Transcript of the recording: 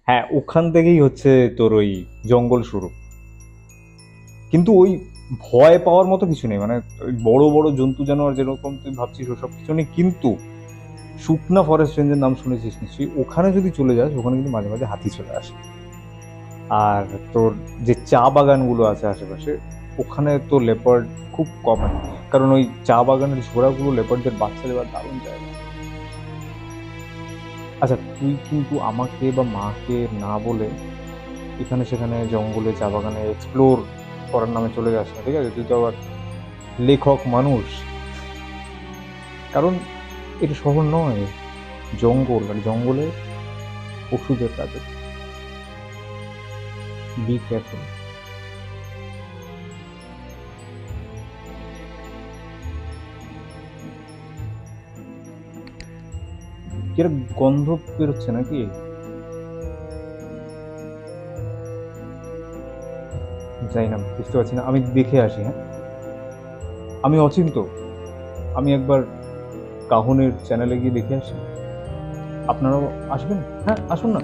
হ্যাঁ, ওখান থেকেই হচ্ছে তোর ওই জঙ্গল শুরু। কিন্তু ওই ভয় পাওয়ার মতো কিছু নেই, মানে ওই বড় বড় জন্তু জানোয়ার যেরকম তুই ভাবছিস ওসব কিছু নেই, কিন্তু সুকনা ফরেস্ট রেঞ্জের নাম শুনেছিস নিশ্চয়ই, ওখানে যদি চলে যাস ওখানে কিন্তু মাঝে মাঝে হাতি চলে আসে। আর তোর যে চা বাগানগুলো আছে আশেপাশে, ওখানে তো লেপার্ড খুব কমন, কারণ ওই চা বাগানের ঝোড়াগুলো লেপার্ডদের বাচ্চা দেওয়ার দারুণ জায়গা। আচ্ছা, তুই কিন্তু আমাকে বা মাকে না বলে এখানে সেখানে জঙ্গলে চা বাগানে এক্সপ্লোর করার নামে চলে যাস না, ঠিক আছে? তুই তো আবার লেখক মানুষ। কারণ এটা শহর নয়, জঙ্গল, আর জঙ্গলে ওষুধের কাজে। Be careful. কিরকম গন্ধ বেরোচ্ছে নাকি? জানি না, বুঝতে পারছি না, আমি দেখে আসি, হ্যাঁ। আমি অচিন্ত, আমি একবার কাহনের চ্যানেলে গিয়ে দেখে আসি। আপনারাও আসবেন? হ্যাঁ, আসুন না।